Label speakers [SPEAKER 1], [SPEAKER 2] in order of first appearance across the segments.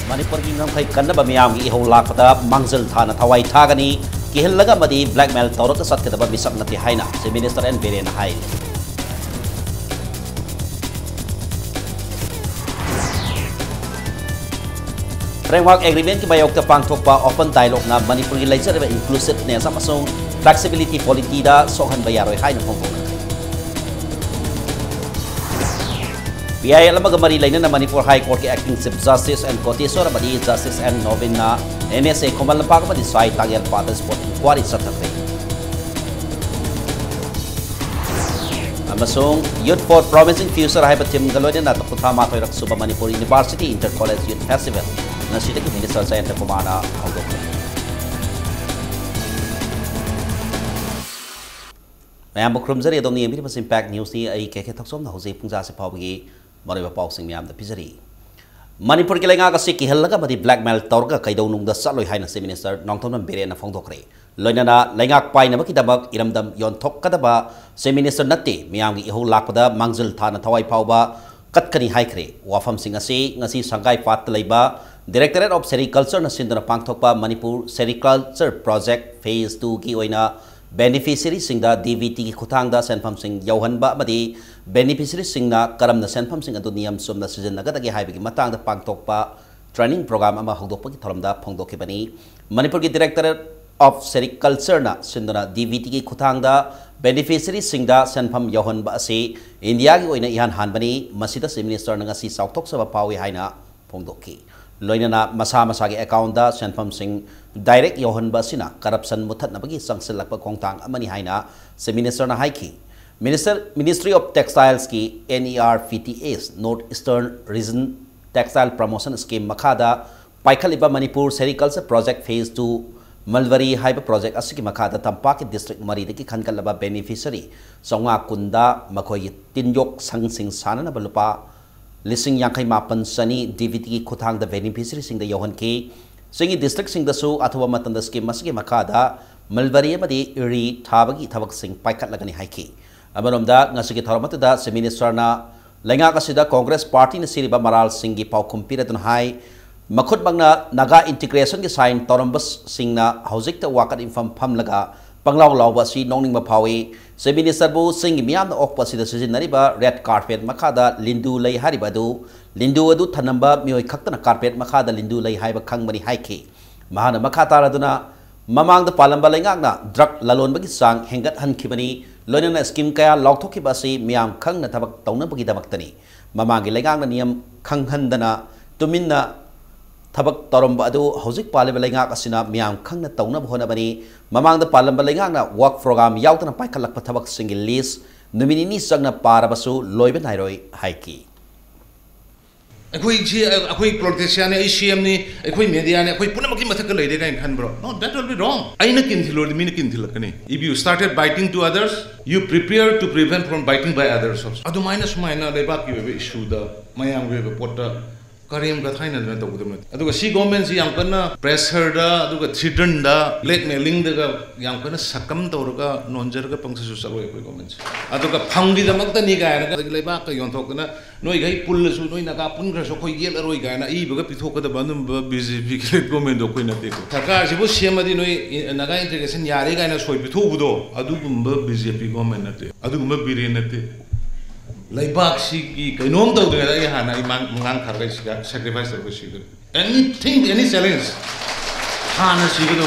[SPEAKER 1] Manipur ki ngam khai kannaba miyam gi ihol lakpada mangzal thana thawai thagani kihillaga madi blackmail tawrak sat kadaba bisak nati haina se minister and beren hai framework agreement ki bayok ta pangthokpa open dialogue na Manipur gi laisareba inclusiveness amasung flexibility policy da sohan bayaroi haina phongpong PIL Magamari Lane Manipur High Court acting Chief Justice and Koteswar Badi Justice and Novena NSA Komal Pagmadi Sai Tagel Father Sport Inquiry Saturday. Amasung Youth for Promising Future Hypertim Galodian at the Putama Suba Manipur University Intercollege Youth Festival. Nasita Minister Santa Kumana Mayam Krumzari Doni Impact News I Kekatoksom Jose Punza Pawgi. Mariba Pausing Miam the Pizari. Manipur Kilinga Siki Hillaga, but the blackmail Torga Kaidonung the Saloy Highness Minister, Nongton Berena Fondokre. Loinana, Langak Pai Namakidabak, Iramdam, Yon Tok Kadaba, Se Minister Nati, Miami Iho Lakpada, Mangzil Tana Tawai Pauba, Katkani Haikre, Wafam Singasi, Nasi Sangai Pat Laiba, Directorate of Sericulture Nasindra Pangtopa, Manipur Sericulture Project Phase 2 Kiwina. Beneficiary singda DVT Kutanga Senpam Sing Yohanba Madi Beneficiary singna Karam the Senpam Sing Adunium Sum the Season Nagataki Habi Matang the Pangtokpa Training Program Ama Hodopoki Toramda Pongdokibani Manipur Directorate of Sericulture Na Sindana DVT Kutanga Beneficiary singda Senpam Yohanba Se India Goina Ihan Hanbani Masita Minister Nangasi South Toksaba Pawi Haina Pongdoki Loinana Masa Masagi account da Senpam Sing Direct Yohan Basina, corruption Mutat Nabagi Sangsilakpa Kongtang Amani Haina, Se Minister na Haiki. Ministry of Textiles ki NERVTS, Northeastern Region Textile Promotion Scheme Makada, Paikaliba Manipur Sericulture Project Phase 2, Malvari Hyper Project Asiki Makada, Tampaki District Maridiki Kankalaba Beneficiary, Songa Kunda, Makoy Tinyok Sang Sing Sana Balupa, Lising Yankai Mapan Sani, DVT Kutang the Beneficiary Sing the Yohan K. Singi district sing the so atwa matan the scheme masigi makada Malvari madi iri thabagi thabak sing paikat lagani haiki amanomda ngasigi tharamata da se minister na lenga kasida Congress Party na siriba maral singi pau kumpiratun hai makhut bangna naga integration ki sign torambas singna hojik ta wakat infam pham laga panglaw lawba si nongning mapawi se minister bu singi miam na okpa sida sizinariba red carpet makada lindu lei haribadu Lindu adu thanamba mioi khaktana carpet makhada lindu lei haiba khangmani haiki mahana makhata raduna mamang da palamba lengakna drug lalon bagi sang hengat hankhibani loinana scheme kaya lauthoki basi miam khangna thabak tawna bagi damaktani mamangi lengakna niyam khanghandana tuminna thabak toromba adu hojik paleba lengak asina miam khangna tawna bhona bani mamang da palamba lengakna work program yautana paikhalak thabak single list numinini sangna parabasu loiben hairoi haiki
[SPEAKER 2] Akui politician ACM ni akui media ni akui punamaki mathak lay de kan bro. No, that will be wrong. Aina kinthilo de mina kinthilakani. If you started biting to others, you prepare to prevent from biting by others. Adu minus mina lebak ki issue da mayam we pota karim ka thaina na tawdam adu si government si yang kana pressure da adu threaten da blackmailing da yang kana sakam tawraga nonjar ga pangsu saloi koi government adu ka phamgi da makta ni ga na lebak ka yon thokna noi gai pul su noi naga pun gra so khoi yel roi ga na I ba pithok da banum BJP ki government do koi na te ko sarkar si bo semadi noi naga integration yare ga na soi pithu budo adu gumba BJP government na te adu gumba bire na te Laibak si kainom tau dengan ayah anak mangang kargai si sacrifice terus si anything any challenge hana si gitu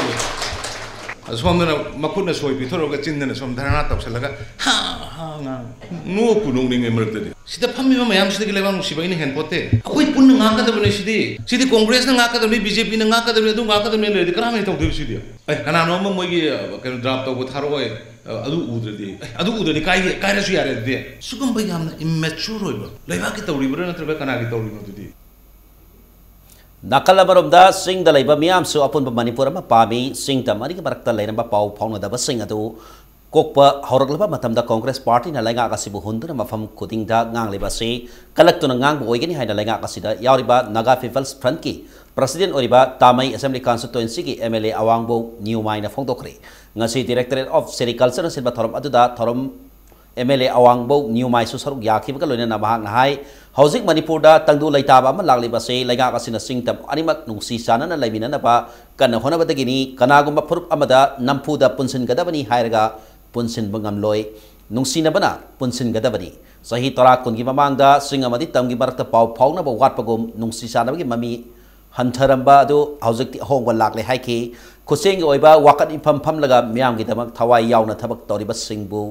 [SPEAKER 2] asal mana makut na soy pitor oga cinta na som dharana tau selaga ha ngang nu kunung ni ngemer tadi sida pami mama yam sida kilebang si ini handpote aku pun ngangkat tu sidi Congress na ngangkat tu BJP na ngangkat tu ngangkat tu ni kerana itu tu sidi karena nama moi kan draft tau tharoi adu udri kai rasu yare de sugam bayam immature hoiba laiba ki tawribra natraba kana ki tawribra tudi
[SPEAKER 1] nakala baromda sing da laiba miam su apun Manipur ma pami sing ta mari ki barakta lainamba pau phauna da sing adu kokpa horaglaba matamda Congress Party na lainga ka sibu hunduna mafam kuding da ngang leba se kalaktuna ngang boigani haina lainga ka sida yauriba Naga People's Front ki President Oriba Tamai Assembly Constituency ki MLA Awangbo New Mai na Fongdokre ngasi Directorate of Sericulture silba thorom aduda thorom MLA Awangbo New Mai su saruk yakhib ka loina na bahang na hai hauzik Manipur da tangdu laitaba ama lagli ba se laiga ka sina singtam animak nungsi sana na laimina na ba kana hona ba dagini kana gumba furup amada nampu da punsin gadabani hairaga punsin bangam loi nungsi na bana punsin gadabani sahi tara kun gi mamang da singa madi tamgi barakta pau phau na ba wat pagum nungsi sana gi mami hantaramba do hauzik ti hong wa lagle hai ki khuseng gi oiba wakat ifam pham laga miam gi tamak thawai yauna thabak tori ba singbu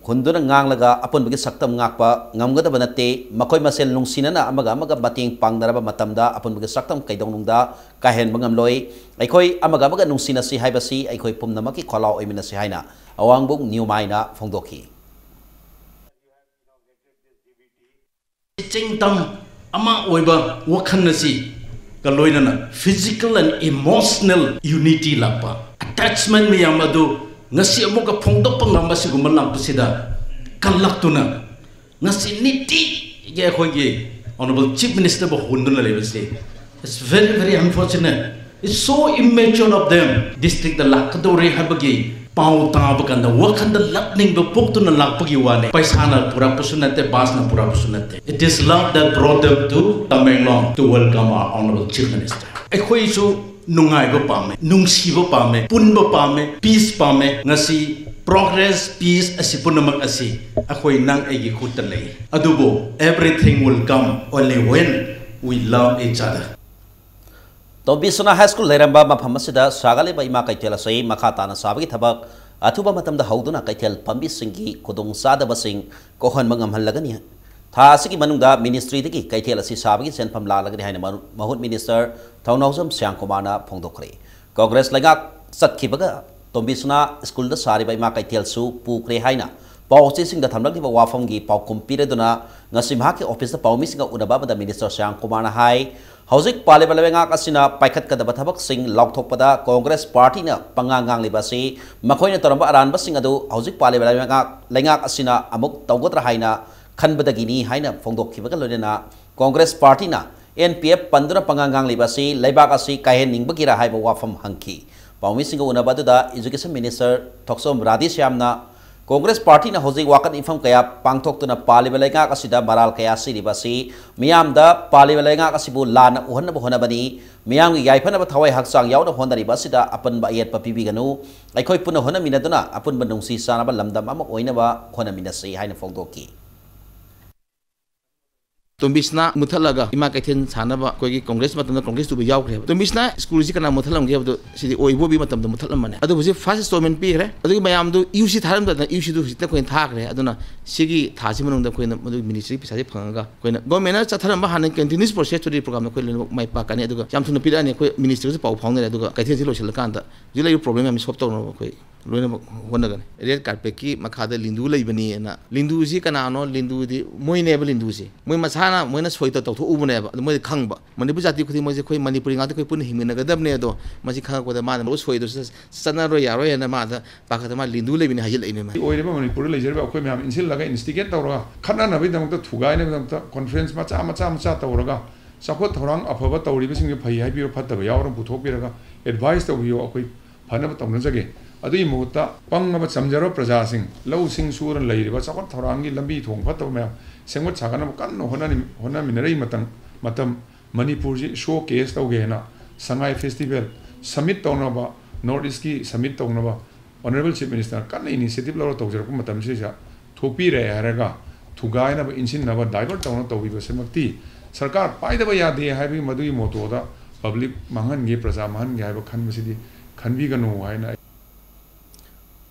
[SPEAKER 1] hunduna ngang laga apun bagi saktam ngakpa ngamgada banate makoi masel nungsinana amaga bating pangdaraba matamda apun bagi saktam kaidong nungda kahen bangam loi aikoi amaga nungsina si haibasi aikoi pumnamaki kholau oimina si haina awangbung new maina phongdoki
[SPEAKER 3] chingtam ama oiba wakhanasi kaloinana physical and emotional unity lakpa attachment miyamadu ngasi amuka phongdok pangamba sigum lampsida kalaktuna ngasi niti ge khoge honorable chief minister ba hunduna lebese. It's very unfortunate. It's so immature of them. District the lakadore habagi pau ta bakanda wakanda lakning ba poktuna lakpagi wane paisana pura pusunate basna pura pusunate. It is love that brought them to Tamenglong to welcome our honorable chief minister. Ekhoi su nungai ba pame nungsi ba pame pun ba pame peace pame ngasi progress peace asipunamak asi akhoi nang egi khutta lei adubo everything will come only when we love each other.
[SPEAKER 1] Tombisuna High School leramba mafam asida sagale ba ima kaitela sai makata na sabagi thabak athuba matamda hauduna kaitel pambi singgi kudung sada basing kohon mangam halagani tha asigi manungda ministry dagi kaitel asi sabagi senpam lalagani haina mahut minister Thaunawjam Syangkumana phongdokhre Congress lengak satkibaga Tombisuna School da sari ba ima kaitel su pukre haina pawche sing da thamlak diba wafam gi pawkum pireduna ngasim haki office da pawmi singa unaba da minister Syangkumana hai hauzik pale balawenga kasina paikhat kadaba thabak sing laukthokpada Congress party na pangangang libasi makoina toramba aranba sing adu hauzik pale balawenga lenga kasina amuk tawgotra haina khanbadagini haina phongdokhibaga loina Congress party na NPF pandra pangangang libasi leibak asi kahen ningbagira haiba wafam hangki pawmi singa unaba da education minister Thoksom Radhishyamna Congress party na hojik wakat ifam kaya pangthok tuna palibalenga kasida maral kaya siribasi miyam da palibalenga kasibu lana uhanna bohona bani miyam gi yaifana ba thawai haksang yawna honari basida apan ba yet papibi ganu aikoi puna hona minaduna apun banungsi sana ba lamdam amak oina ba hona minasi haina phongdoki
[SPEAKER 4] Tombisna muthalaga ima kaithen sanaba koigi congress matamda congress tu yaukre Tombisna school ji kana muthalam ge do sidi oibo bi matamda muthalam mane adu busi first installment pi re adu mayam du UC tharam da UC du sita koin thakre aduna sigi thasi manung da koina madu ministry pisa ji phanga koina government cha tharam ba han continuous process to the program ko len mai pa kani adu jam thuna pi ani ko ministry pau phang ne adu kaithen ji lo sel kan da ji lai problem am solve to no ko loina honagan red carpet ki makhada lindu leibani na lindu ji kana no lindu di moine ba lindu ji moi masana moina soita to thu ubune ba moi khangba manipur jati khuti moi je khoi manipuri nga khoi pun himina gadab ne do masi khang ko da ma no soido sana ro ya ro ya na ma da pa kha ma lindu leibini hajil ine ma
[SPEAKER 5] oire ba manipur lejer ba khoi myam insil laga instigate tawra khana na bai dam ta thugai ne dam ta conference macha tawra sakot thorang afaba tawri ba sing phai hai bi phatta ba yawra buthok bi raga advice to yo khoi phana ba tawna jage adui muta pangaba chamjaro praja sing lau sing suran leiriba sakot thorangi lambi thong phato ma sengmot chagana kan hona minarei matam Manipur ji showcase tawge na sangai festival summit tawna ba north east ki summit tawna ba honorable chief minister kan initiative lo tawjar ko matam se ja thopi re haraga thugai na ba insin na ba divert tawna tawi ba semakti sarkar paida ba ya de haibi madui moto da public mangan ge praja mangan ge ba khan masidi khanbi ganu haina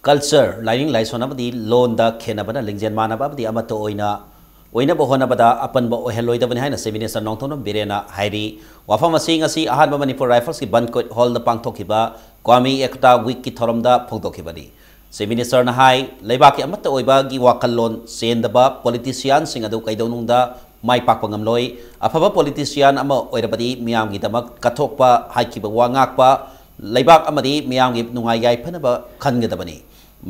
[SPEAKER 1] culture lining laisona badi loan da khena bana lingjen mana badi amato oina bohona bada apan bo heloi da bani haina minister nongthon birena hairi wafam asing asi ahan ba Manipur rifles ki banquet hall da pangthokiba kwami ekta week ki thorom da phongtokibadi minister na hai leiba ki amato oiba gi wakalon sendaba politician sing adu kaidonung da mai pak pangamloi afaba politician ama oirabadi miyam gi damak kathokpa haikiba wangakpa leibak amadi miyam gi nungai yai phanaba khangadabani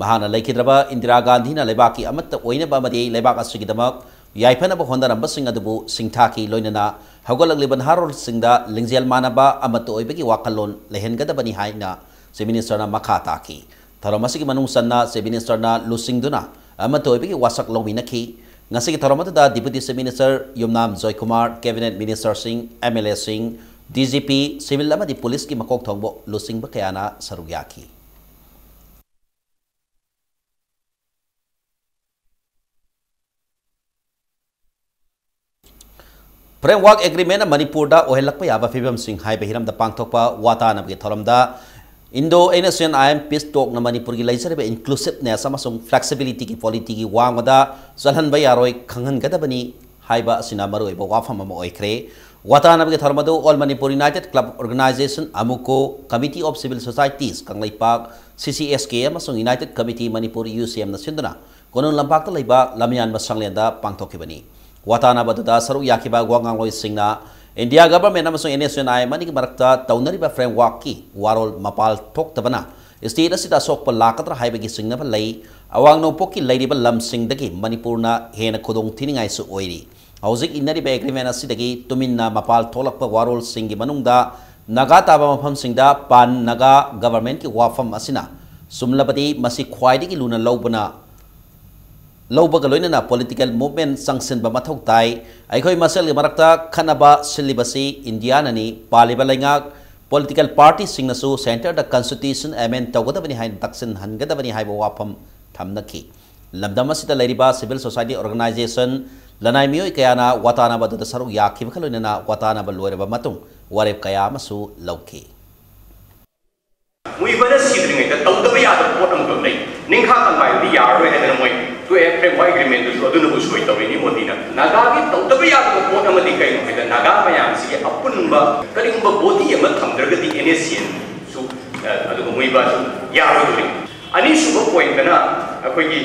[SPEAKER 1] mahana laikhidraba Indira Gandhi na leibaki amatta oinaba amadi leibak asigidamak yaiphanaba hondaramba sing adubu singthaki loinana haugalakliban harol singda lingjel manaba amatta oibagi wakalon lehengadabani haina minister na makha taki tharomasigi manung sanna minister na lusingduna toibiki wasak longminaki ngasi tharamata deputy chief minister Yumnam Joy Kumar cabinet minister sing MLA sing DGP civil amadi police ki makok thongbo lusing ba kayana sarugyaki framework agreement Manipur da ohelakpa yaba fibam sing hai behiram da pangthokpa watana gi thoramda Indo-Asian peace talk na Manipur ki laisareba inclusiveness amasung flexibility ki polity ki wangada salhan ba yaroi khanghan gadabani haiba asina maroiba wafam ama oikre watana gi tharmadu all Manipur United Club Organization amuko Committee of Civil Societies kanglaipak CCSK amasung United Committee Manipur UCM na sinduna konon lampak ta leiba lamyan masanglenda pangthokibani watana baduda saru yakiba gwangang loi singna India government amasung NSNI mani ki marakta taunariba framework ki warol mapal thoktabana state asida sokpa lakatra haibagi singna ba lei awang no pokki leiriba lam singdagi Manipurna hena khudong thiningai su oiri hauzik inariba agreement asidagi tuminna mapal tholakpa warol singi manungda naga taba mafam singda pan naga government ki wafam asina sumlabadi masi khwaidigi luna lobana Lawbaga loinana political movement sanction ba mathau tai aikhoi masal gi marakta khanaba silibasi India nani paliba laingak political party singnasu center the constitution amendment tawgadabani hain taksin hangadabani haiba wafam thamnaki lamdam asita leiriba civil society organization lanai mioi kayana watana ba da saru yakhiba khaloinana watana ba loiraba matung warep kaya masu lauki
[SPEAKER 6] we bana sidringai ta tawdaba ya da potam ko nei ningkha kan bai di yar we na moi to a framework agreement so aduna bu soi tawini modina naga gi tawdaba ya da potam di kai no da naga mayam si apunba kalimba bodi ama thamdraga di NSN so adu ko moi ba so yar we ani suba point kana akoi gi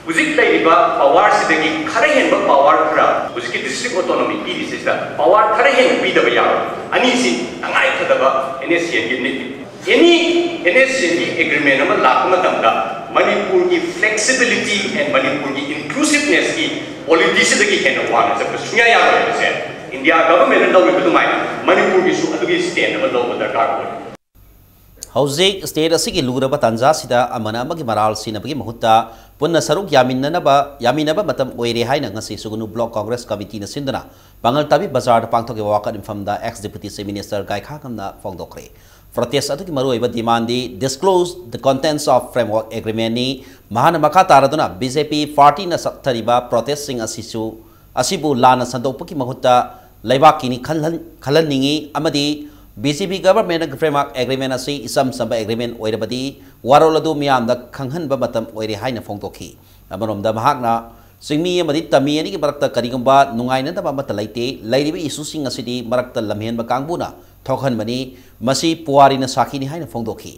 [SPEAKER 6] uzik lai ba power sidagi khare hen ba power khara uski district autonomy pi di sista power khare hen pi da ya ani si angai khadaba NSN gi ni Any NSCP agreement nama lakuna tamda Manipur ki flexibility and Manipur ki inclusiveness ki policy se degi kena wana sebab sunya ya boleh se India government anda betul mai Manipur ki su adu ki stand nama law darkar boleh
[SPEAKER 1] Hauzik state asigi luraba tanja sida amana amagi maral sina bagi mahutta punna saruk yaminaba matam oire haina ngasi sugunu block congress committee na sindana bangal tabi bazar pangthoke wakat infamda ex deputy chief minister gai khakamna fongdokre protest atu ki maruiba demand disclose the contents of framework agreement ni mahana makha taraduna BJP party na saktariba protesting asibu lana sandokpaki mahutta laibakini khalanningi amadi BJP government framework agreement asi isam samba agreement oirabadi waroladu miyamda khanghanba matam oire haina fongtokhi amaromda mahakna singmi amadi tami ani ki marakta karigumba nungaina da mata laite lairibi issue sing asidi marakta lamhenba kangbuna thokhan mani masi puari na sakini haina fongdokhi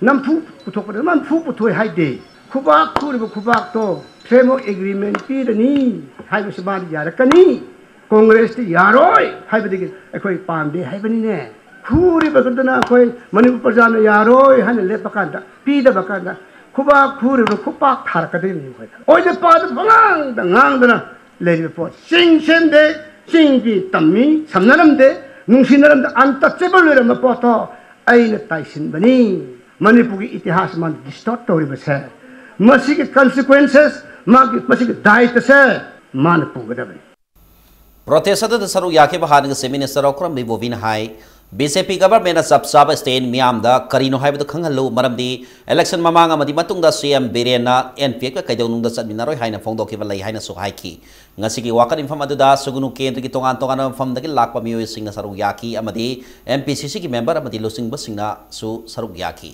[SPEAKER 7] nampu puthokpa man phu puthoi haide khubak khuriba khubak to framework agreement pi dani haiba sabadi yarakani congress ti yaroi haibadi akhoi pamde haibani ne khuriba kadana akhoi manipur prajana yaroi hana lepakanda pi da bakanda khubak khuriba khupak tharakade ni khoi oi de pa da bangang da ngang dana lebi po sing de singgi tammi samnaramde nungsinnaramde untouchable lerama poto aina taisin bani Manipur ki itihas man distort tori base masi ki consequences masi ki daita se Manipur gadabani
[SPEAKER 1] protest adu saru yake bahani ge minister okram bibovin hai BJP government sab state miyamda karino haibu khanghalu maramdi election mamanga madi matungda CM Birena NP ka kaidonungda satminaroi haina fongdoki balai haina su haiki ngasi ki wakan infam aduda sugunu kendri ki tongan fam dagi lakpa miyo singna saru yaki amadi MPCC ki member amadi losing basingna su saru yaki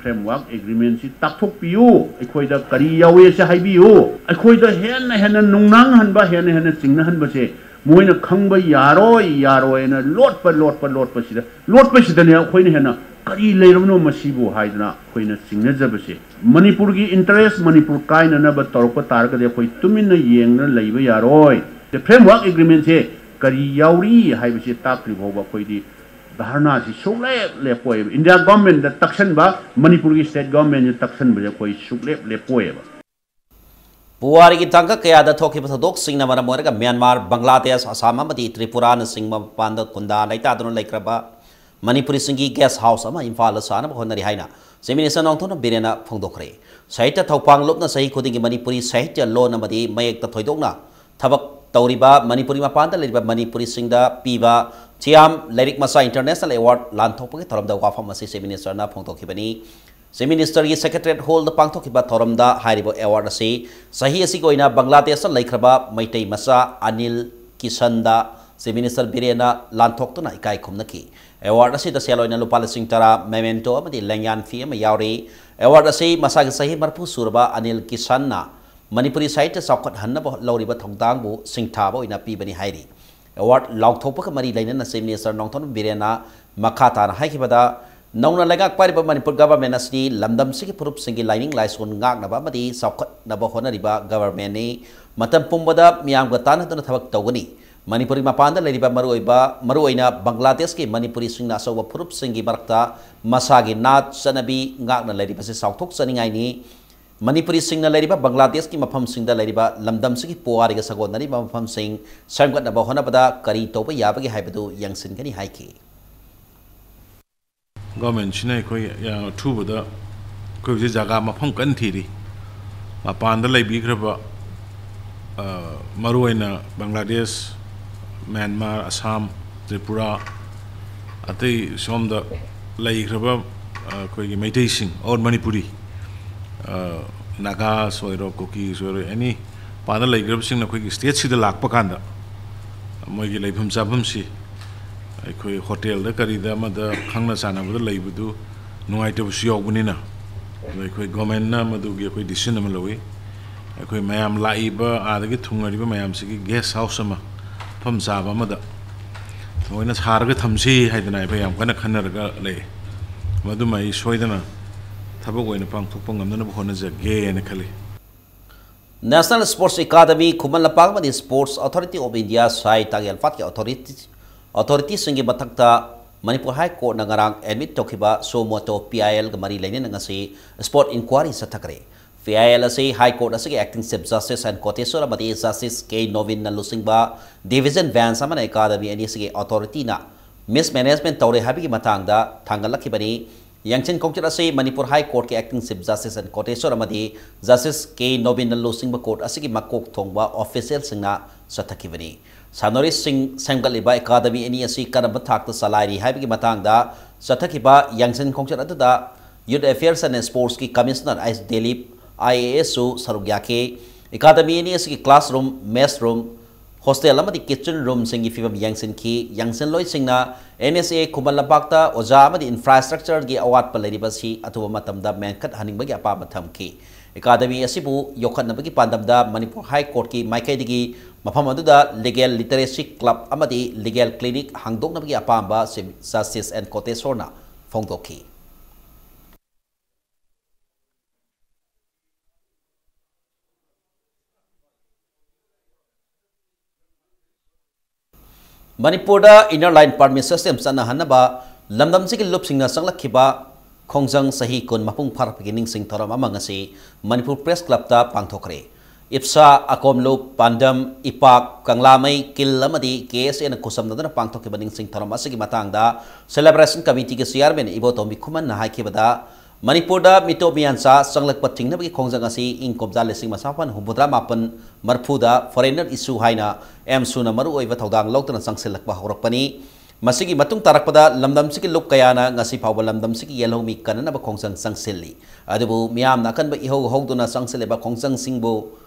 [SPEAKER 8] framework agreement si takthok piu akhoi da kari yawe se haibiu akhoi da hen nungnang han ba hen singna han ba se moina khangba yaroi na lot pa sida ne akhoi ne hena kari leiramno masibu haidna akhoi na singna jaba se Manipur gi interest Manipur kaina na ba torpa tar ka de akhoi tumin na yeng na leiba yaroi the framework agreement se kari yauri haiba se takri bhoba akhoi di dharna si sukle lepoi India government da taksan ba Manipur ki state government ni taksan ba koi sukle lepoi ba
[SPEAKER 1] puari ki tangka kaya da thoki pathadok singna mara moraga Myanmar Bangladesh Assam amadi Tripura na singma panda kunda laita adun laikraba Manipuri singi guest house ama Imphal sana ba honari haina Chief Minister Nongthon Birena phongdokhre Sahitya thopang lopna sahi khudingi Manipuri Sahitya law namadi mayek ta thoidokna thabak tawriba Manipuri mapanda leriba Manipuri singda piba Chiam Lyric Masa International Award lanthopagi thoramda wafam asi Chief Minister na phongdokhibani Chief Minister ki Secretariat Hall da pangthokiba thoramda hairibo award asi sahi asi koina Bangladesh laikhraba maitai masa Anil Kisanda Chief Minister Birena lanthokna ikai khumnaki award asi da seloina lupa lasing tara memento amadi lengyan fee ama yauri award asi masa ki sahi marpu surba Anil Kisanna Manipuri site sakhat hanna ba lawriba thongdang bu singtha ba ina pi bani hairi award lauthopa ka mari laina na Chief Minister Nongthon Birena makhata na haikibada Nauna lagak pari ba Manipur government asni lamdam sigi purup singi lining laison ngak na ba madi sakhat na ba hona riba government ni matam pumbada miyam gatana tuna thabak tawgani Manipuri mapanda leriba maruoina Bangladesh ki Manipuri singna sawa purup singi barakta masagi nat sanabi ngak na leriba se sauthok saningai ni Manipuri singna leriba Bangladesh ki mafam singda leriba lamdam sigi poari ga sagon nari mafam sing samgat na ba hona bada kari toba yabagi haibadu yangsin kani haiki
[SPEAKER 2] Government chine koi ya thubu da koi je jaga mafam kan thiri mapanda lai bi khraba maruoina Bangladesh Myanmar Assam Tripura atai somda lai khraba koi gi maitai sing or Manipuri Naga soiro Koki soiro any panda lai khraba sing na koi gi state sida lakpa kanda moi gi lai pham chapam si Koi hotel da kari da ma da khangna sana ba da lai bu nuai te bu siog bunina koi government na ma du gi koi decision ma lowi koi mayam lai ba a da gi thungari ba mayam si gi guest house ma pham sa ba ma da toina thar ga thamsi hai da nai ba yam kana khanar ga le ma du mai soidana thabak oina pang thuk pang ngam na ba hona ja ge na khali
[SPEAKER 1] National Sports Academy Khuman Lapang ma Sports Authority of India sai tagel fat ki authority singi batakta Manipur High Court na ngarang admit tokiba so moto PIL gamari lain na ngasi sport inquiry sa takre PIL asi High Court asi acting Chief Justice and Kotesora mati Justice K Novin na lusing ba Division Van sama na Academy ani sige authority na mismanagement tawre habi ki matang da thangalaki bani Yangchen Kongchit asi Manipur High Court ki acting Chief Justice and Kotesora mati Justice K Novin na lusing ba court asi ki makok thongba official singna sa takibani Sanori Singh Sanggaliba Academy any asi karamba thakta salari haibigi matangda sathakiba Yangchen Kongchat aduda Youth Affairs and Sports ki Commissioner Is Delip IAS su sarugyake Academy any asi classroom mess room hostel amadi kitchen room singi fibam Yangchen Loi Singna NSA Kumalabakta oja amadi infrastructure gi awat palariba si atuba matamda menkat haningbagi apa mathamki Academy asibu yokhat nabagi pandamda Manipur High Court ki maikai Mafam aduda legal literacy club amadi legal clinic hangdok nabagi apamba Justice and Kotesora phongdoki Manipur da inner line permit system sana hanaba lamdam sigi lupsingna sanglakhiba khongjang sahi kun mapung phar beginning sing thoram amangasi Manipur Press Club ta pangthokre Ipsa akomlo pandam ipak kanglamai kilamadi KSA na kusam na pangtok kibaning sing thoram asigi matangda celebration committee ke chairman ibotomi khuman na haikibada Manipur da mito miansa sanglak pating na bagi khongjang asi ingkomja lesing masapan hubudra mapan marphuda foreigner issue haina M suna maru oiba thodang loktana sangselak ba horakpani Masigi matung tarakpada lamdam sigi luk kayana ngasi pawba lamdam sigi yelhomi kanana ba khongjang sangselli adubu miam nakan ba iho hogduna sangsele ba khongjang singbo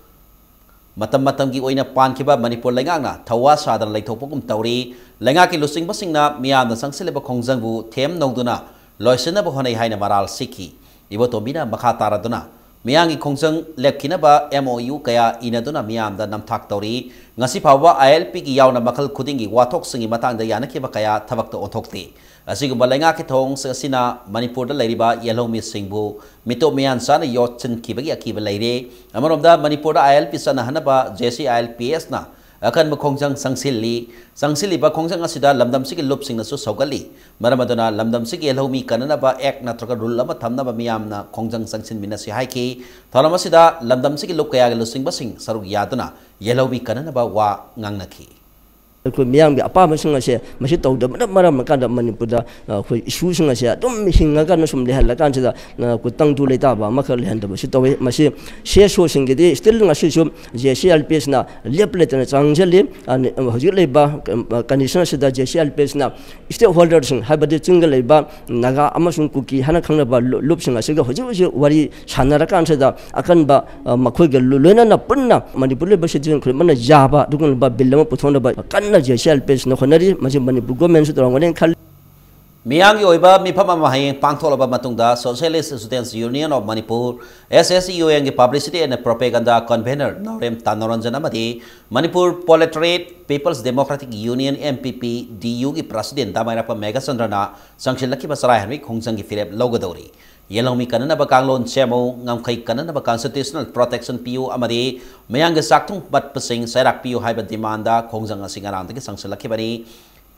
[SPEAKER 1] Matam ki oina pan kiba Manipur lengangna thawa sadan laithopogum tawri lenga ki lusing basingna miyam na sangsele ba khongjang bu them nongduna loisena ba honai haina maral sikhi ibotombina makha taraduna miyangi khongjang lepkina ba MOU kaya inaduna miyam da namthak tawri ngasi phawba ILP ki yauna makhal khudingi wathok singi matang da yana kiba kaya thabak to othokti asigumba lenga ki thong sina Manipur da lairiba yelhomi singbu mito miyan sana yotchen kibagi akiba laire amarom da Manipur da ILP sana hanaba JC ILPS na akan mo khongjang sangsili ba khongjang asida lamdam sigi lup singna su sogali maramadona lamdam sigi yelhomi kanana ba ek na troka rule ama thamna ba miyam na khongjang sangsin mina si haiki tholama sida lamdam sigi lup kaya lusing basing saruk yaduna yelhomi kanana ba wa ngangnaki
[SPEAKER 9] ꯑꯩꯈꯣꯏ ꯃꯤꯌꯥꯝꯒꯤ ꯑꯄꯥꯝꯕꯁꯤꯡ ꯑꯁꯦ ꯃꯁꯤ ꯇꯧꯗꯕꯅ ꯃꯔꯝ ꯑꯣꯏꯔꯀꯥꯟꯗ ꯃꯅꯤꯄꯨꯔꯗ ꯑꯩꯈꯣꯏ ꯏꯁꯨꯁꯤꯡ ꯑꯁꯦ ꯑꯗꯨꯝ ꯍꯤꯡꯉꯀꯥꯟꯗ ꯁꯨꯝ ꯂꯩꯍꯜꯂꯀꯥꯟꯁꯤꯗ ꯑꯩꯈꯣꯏ ꯇꯪꯗꯨ ꯂꯩꯇꯥꯕ ꯑꯃꯈꯛ ꯂꯩꯍꯟꯗꯕꯁꯤ ꯇꯧꯏ ꯃꯁꯤ ꯁꯣꯁꯤꯡꯒꯤꯗꯤ ꯁ꯭ꯇꯤꯜ ꯉꯁꯤꯁꯨ JCLPSꯅ ꯂꯦꯞ ꯂꯩꯇꯅ ꯆꯪꯁꯤꯜꯂꯤ ꯍꯧꯖꯤꯛ ꯂꯩꯕ ꯀꯟꯗꯤꯁꯟ ꯑꯁꯤꯗ JCLPSꯅ ꯁ꯭ꯇꯦꯛ ꯍꯣꯜꯗꯔꯁꯤꯡ ꯍꯥꯏꯕꯗꯤ ꯆꯤꯡꯗ ꯂꯩꯕ ꯅꯥꯒꯥ ꯑꯃꯁꯨꯡ ꯀꯨꯀꯤ ꯍꯥꯏꯅ ꯈꯪꯅꯕ ꯂꯨꯞꯁꯤꯡ ꯑꯁꯤꯒ ꯍꯧꯖꯤꯛ ꯍꯧꯖꯤꯛ ꯋꯥꯔꯤ ꯁꯥꯟꯅꯔꯀꯥꯟꯁꯤꯗ ꯑꯀꯟꯕ ꯃꯈꯣꯏꯒ ꯂꯣꯏꯅꯅ ꯄꯨꯟꯅ ꯃꯅꯤꯄꯨꯔ ꯂꯩꯕ ꯁꯤꯇꯤꯖꯟ ꯈꯨꯗꯤꯡꯃꯛꯅ ꯌꯥꯕ ꯑꯗꯨꯒꯨꯝꯂꯕ ꯕꯤꯜ ꯑꯃ ꯄꯨꯊꯣꯛꯅꯕ ꯀꯟꯅ JCLPSꯅ ꯍꯣꯠꯅꯔꯤ ꯃꯁꯤ ꯃꯅꯤꯄꯨꯔ ꯒꯣꯔꯃꯦꯟꯁꯨ ꯇꯧꯔꯝꯒꯅꯤ ꯈꯜꯂꯤ
[SPEAKER 1] ꯃꯤꯌꯥꯝꯒꯤ ꯑꯣꯏꯕ ꯃꯤꯐꯝ ꯑꯃ ꯍꯌꯦꯡ ꯄꯥꯡꯊꯣꯛꯂꯕ ꯃꯇꯨꯡꯗ socialist students union of Manipur SSUNꯒꯤ publicity and propaganda convenor Naorem Tannaranjan ꯑꯃꯗꯤ Manipur proletariat peoples democratic union MPP DUꯒꯤ ꯄ꯭ꯔꯁꯤꯗꯦꯟꯠ ꯗꯥꯃꯥꯏꯔappa ꯃꯦꯘꯆꯟꯗ꯭ꯔꯅ ꯆꯪꯁꯤꯜꯂꯛꯈꯤꯕ ꯆꯔꯥꯏꯍꯟꯕꯒꯤ ꯈꯣꯡꯖꯪꯒꯤ ꯐꯤꯔꯦꯞ ꯂꯧꯒꯗꯧꯔꯤ ꯌꯦꯜꯍꯧꯃꯤ ꯀꯟꯅꯅꯕ ꯀꯥꯡꯂꯣꯟ ꯁꯦꯝꯃꯨ ꯉꯝꯈꯩ ꯀꯟꯅꯅꯕ ꯀꯟꯁꯇꯤꯇ꯭ꯌꯨꯁꯅꯦꯜ ꯄ꯭ꯔꯣꯇꯦꯛꯁꯟ ꯄꯤꯌꯨ ꯑꯃꯗꯤ ꯃꯌꯥꯝꯒꯤ ꯆꯥꯛꯊꯨꯡ ꯄꯠꯄꯁꯤꯡ ꯆꯩꯔꯥꯛ ꯄꯤꯌꯨ ꯍꯥꯏꯕ ꯗꯤꯃꯥꯟꯗ ꯈꯣꯡꯖꯪ ꯑꯁꯤ ꯉꯔꯥꯡꯗꯒꯤ ꯆꯪꯁꯤꯜꯂꯛꯈꯤꯕꯅꯤ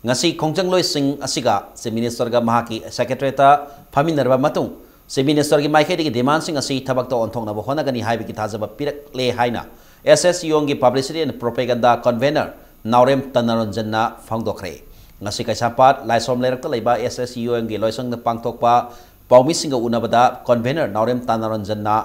[SPEAKER 1] ngasi khongjangloising asiga se minister ga mahaki secretary ta faminarba matung se minister gi maikhe gi demand sing asi thabak to onthong na bo hona gani haibi gi thajaba pirak le haina SSU gi publicity and propaganda convener Naurem Tanaranjan na phangdokre ngasi kaisapat laisom lerak ta leiba SSU gi loisang na pangthokpa paumi singa unabada convener Naurem Tanaranjan na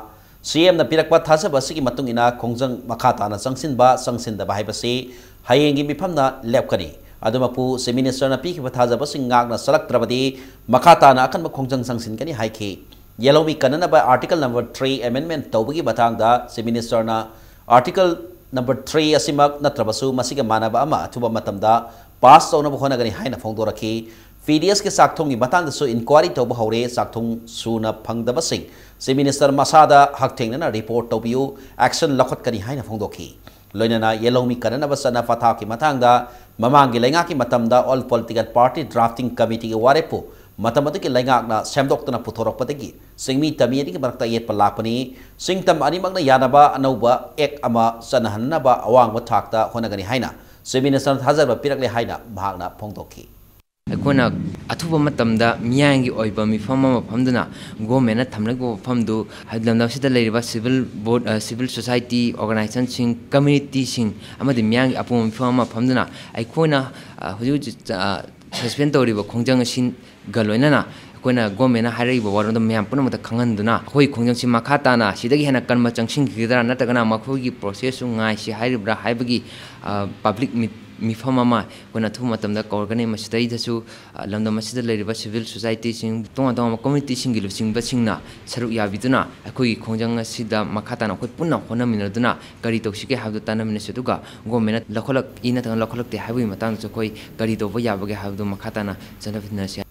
[SPEAKER 1] CM na pirakpa thajaba sigi matung ina khongjang makhata na sangsinba sangsinda ba haibasi hayengi mifam na lepkani adumapu se minister na piki bathajaba singak na salaktrabadi makata na akan khongjang sangsin kani haiki yelomi kanana ba article number 3 amendment tawbagi batangda se minister na article number 3 asimak natrabasu masiga manaba ama thuba matamda pass tawna bhona gani haina phongdoraki PDS ke sakthong gi batangda so inquiry tawba hore sakthong suna phangdaba sing se minister masada haktheng na report tawbiu action lakhot kani haina phongdoki loinana yelomi kanana ba sana fatha ki matangda mamangi lenga ki matamda all political party drafting committee ki warepu matamatu ki lenga na semdoktana puthorok pategi singmi tamiyani ki barakta yet palapani singtam animak na yanaba anauba ek ama sanahanna ba awang ba thakta honagani haina seminar hazar ba pirakle haina bhagna phongdokhi
[SPEAKER 10] ꯑꯩꯈꯣꯏꯅ ꯑꯊꯨꯕ ꯃꯇꯝꯗ ꯃꯤꯌꯥꯝꯒꯤ ꯑꯣꯏꯕ ꯃꯤꯐꯝ ꯑꯃ ꯐꯝꯗꯨꯅ ꯒꯣꯔꯃꯦꯟꯅ ꯊꯝꯂꯤꯕ ꯃꯐꯝꯗꯨ ꯂꯝꯗꯝꯁꯤꯗ ꯂꯩꯔꯤꯕ ꯁꯤꯚꯤꯜ ꯁꯣꯁꯥꯏꯇꯤ ꯑꯣꯔꯒꯅꯥꯏꯖꯦꯁꯟꯁꯤꯡ ꯀꯝꯃ꯭ꯌꯨꯅꯤꯇꯤꯁꯤꯡ ꯑꯃꯗꯤ ꯃꯤꯌꯥꯝꯒꯤ ꯑꯄꯨꯟꯕ ꯃꯤꯐꯝ ꯑꯃ ꯐꯝꯗꯨꯅ ꯑꯩꯈꯣꯏꯅ ꯍꯧꯖꯤꯛ ꯍꯧꯖꯤꯛ ꯁꯁꯄꯦꯟ ꯇꯧꯔꯤꯕ ꯈꯣꯡꯖꯪ ꯑꯁꯤꯒ ꯂꯣꯏꯅꯅ ꯑꯩꯈꯣꯏꯅ ꯒꯣꯔꯃꯦꯟꯅ ꯍꯥꯏꯔꯛꯏꯕ ꯋꯥꯔꯣꯜꯗꯣ ꯃꯌꯥꯝ ꯄꯨꯝꯅꯃꯛꯇ ꯈꯪꯍꯟꯗꯨꯅ ꯑꯩꯈꯣꯏ ꯈꯣꯡꯖꯪꯁꯤ ꯃꯈꯥ ꯇꯥꯅ ꯁꯤꯗꯒꯤ ꯍꯦꯟꯅ ꯀꯟꯕ ꯆꯪꯁꯤꯟꯈꯤꯒꯗ꯭ꯔꯥ ꯅꯠꯇ꯭ꯔꯒꯅ ꯃꯈꯣꯏꯒꯤ ꯄ꯭ꯔꯣꯁꯦꯁꯁꯨ ꯉꯥꯏꯁꯤ ꯍꯥꯏꯔꯤꯕ꯭ꯔꯥ ꯍꯥꯏꯕꯒꯤ ꯄꯕ꯭ꯂꯤꯛ ꯃꯤꯐꯝ ꯑꯃ ꯑꯩꯈꯣꯏꯅ ꯑꯊꯨꯕ ꯃꯇꯝꯗ ꯀꯧꯔꯒꯅꯤ ꯃꯁꯤꯗꯩꯗꯁꯨ ꯂꯝꯗꯝ ꯑꯁꯤꯗ ꯂꯩꯔꯤꯕ ꯁꯤꯚꯤꯜ ꯁꯣꯁꯥꯏꯇꯤꯁꯤꯡ ꯇꯣꯉꯥꯟ ꯇꯣꯉꯥꯟꯕ ꯀꯝꯃ꯭ꯌꯨꯅꯤꯇꯤꯁꯤꯡꯒꯤ ꯂꯨꯆꯤꯡꯕꯁꯤꯡꯅ ꯁꯔꯨꯛ ꯌꯥꯕꯤꯗꯨꯅ ꯑꯩꯈꯣꯏꯒꯤ ꯈꯣꯡꯖꯪ ꯑꯁꯤꯗ ꯃꯈꯥ ꯇꯥꯅ ꯑꯩꯈꯣꯏ ꯄꯨꯟꯅ ꯍꯣꯠꯅꯃꯤꯟꯅꯗꯨꯅ ꯀꯔꯤ ꯇꯧꯁꯤꯒꯦ ꯍꯥꯏꯕꯗꯨ ꯇꯥꯟꯅꯃꯤꯟꯅꯁꯤ ꯑꯗꯨꯒ ꯒꯣꯔꯃꯦꯟꯅ ꯂꯧꯈꯠꯂꯛꯏ ꯅꯠꯇ꯭ꯔꯒ ꯂꯧꯈꯠꯂꯛꯇꯦ ꯍꯥꯏꯕꯒꯤ ꯃꯇꯥꯡꯗꯁꯨ ꯑꯩꯈꯣই ꯀꯔꯤ ꯇꯧꯕ ꯌꯥꯕꯒꯦ ꯍꯥꯏꯕꯗꯨ ꯃꯈꯥ ꯇꯥꯅ ꯆꯠꯅꯃꯤꯟꯅꯁꯤ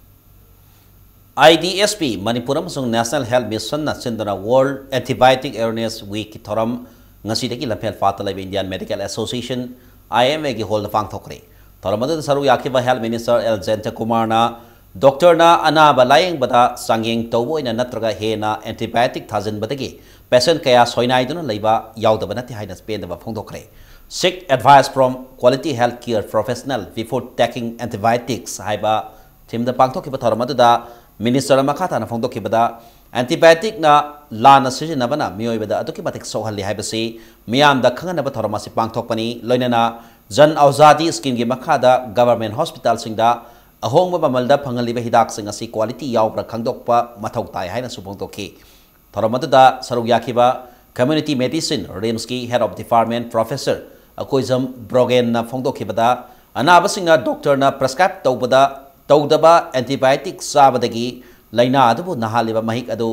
[SPEAKER 1] IDSP Manipur amsung National Health Mission na sindana World Antibiotic Awareness Week ki thoram ngasidagi lamphel fata laiba Indian Medical Association IMA gi hol na pangthokre thoramada saru yakiba Health Minister L Jenta Kumar na doctor na anaba layeng bada sangyeng tawbo ina natraga hena antibiotic thajin badagi patient kaya soinai duna laiba yaudaba nati haina spend ba phongdokre seek advice from quality health care professional before taking antibiotics haiba thimda pangthokiba thoramada da Minister Makata na phongdoki bada antibiotic na lana sijinabana mioibada atuki batik sohalli haibasi miyam da khangana thorama si pangthokpani loinana jan auzadi scheme gi makhada government hospital singda ahongba bamalda phangali hidak sing asi quality yaubra khangdokpa mathau tai haina subongtoki thoramada saruk yakiba community medicine RIMS ki head of department professor akoizam brogen na phongdoki bada anaba singa doctor na prescribe tawdaba antibiotic sabadagi laina adubu nahaliba mahik adu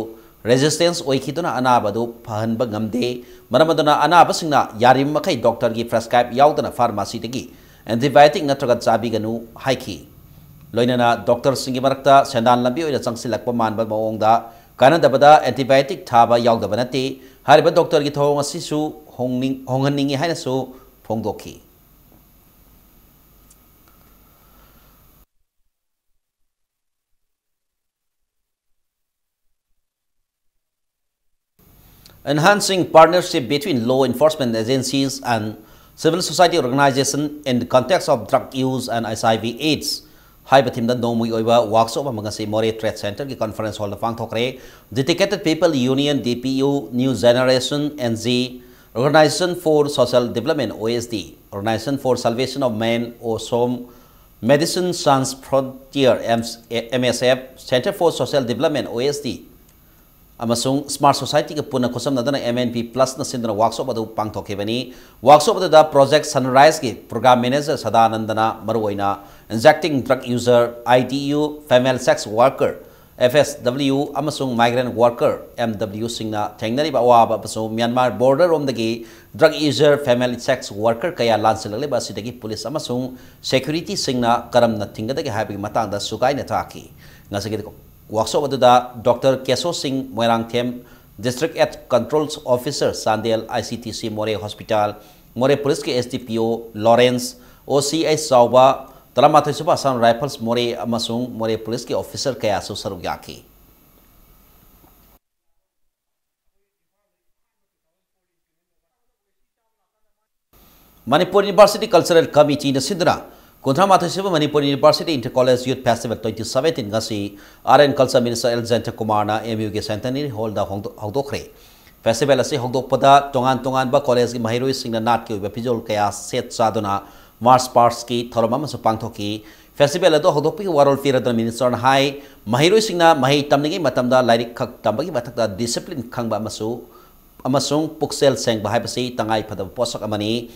[SPEAKER 1] resistance oikiduna anaba adu phahanba ngamde maramaduna anaba singna yarim makai doctor gi prescribe yaudana pharmacy dagi antibiotic natraga chabi ganu haiki loinana doctor singi marakta sendan lambi oina changsilakpa manba mawongda kanadabada antibiotic thaba yaudaba nati hariba doctor gi thong asisu honghaningi haina su phongdoki Enhancing partnership between law enforcement agencies and civil society organizations in the context of drug use and HIV/AIDS. Haibatimda Nomui Oiba workshop amangasi More Trade Center ki conference hall the Pangthokre, Dedicated People Union DPU, New Generation NZ, Organization for Social Development (OSD), Organization for Salvation of Man (OSOM), Medicine Sans Frontier (MSF), Center for Social Development (OSD), amasung Smart Society ke puna khosam nadana MNP Plus na sindana workshop adu pangthokebani. Workshop adu da Project Sunrise ke Program Manager Sadanandana maruoina injecting drug user IDU, female sex worker FSW amasung migrant worker MW singna thengnari ba waba baso Myanmar border omdagi drug user female sex worker kaya lansilale ba sidagi police amasung security singna karam na thingadagi habi matang da sugai na taki ngasagi workshop adu da Dr. Keso Singh Moirang Them District Health Controls Officer Sandel ICTC More Hospital More Police ke SDPO Lawrence OCI Sauba Talamatay Suba Assam Rifles More amasung More Police ke officer kaya so sarug yaki. Manipur University Cultural Committee na sidra Kuntramatay Suba Manipur University Inter-College Youth Festival 2017 ngasi RN Culture Minister Elzenta Kumar na MU ke Centenary Hall da hongdokre. Festival asi hongdokpada tongan ba college ki mahiroi singna nat ke uba pijol kaya set sadona Mars Parks ki thoroma masu pangthoki festival ado hodokpi warol fira da minister na hai mahiroi singna mahi tamnigi matamda lairik khak tambagi mathakda discipline khangba masu amasung puksel seng bahai basi tangai phadab posak amani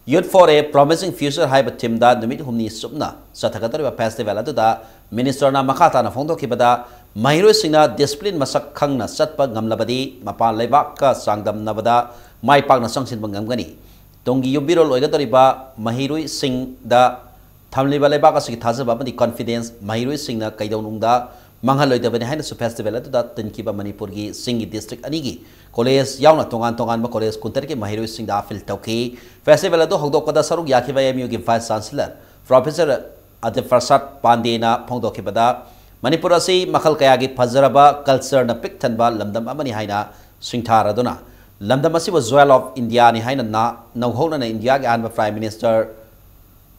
[SPEAKER 1] youth for a promising future hai team da numit humni subna sathagatar ba festival ado da minister na makata na phongdoki bada mahiroi singna discipline masak khangna satpa ngamlabadi mapa leibak ka sangdam nabada mai pak na sangsin bangamgani Tongi yubiro loiga toriba mahirui sing da thamli bale ba kasi thajaba mani confidence mahirui sing na kaidonung da manghal loida bani haina su festival atu da tinki ba Manipur gi singi district anigi college yauna tongan ba college kuntar ke mahirui sing da fil tauki festival atu hogdok kada saruk yakhi ba MU gi vice chancellor professor Adif Farsad Pandey na phongdok ke bada Manipur asi makhal kaya gi fazaraba culture na pik thanba lamdam amani haina singthar aduna London was Joel of India ni haina na nauhona na India ke anba Prime Minister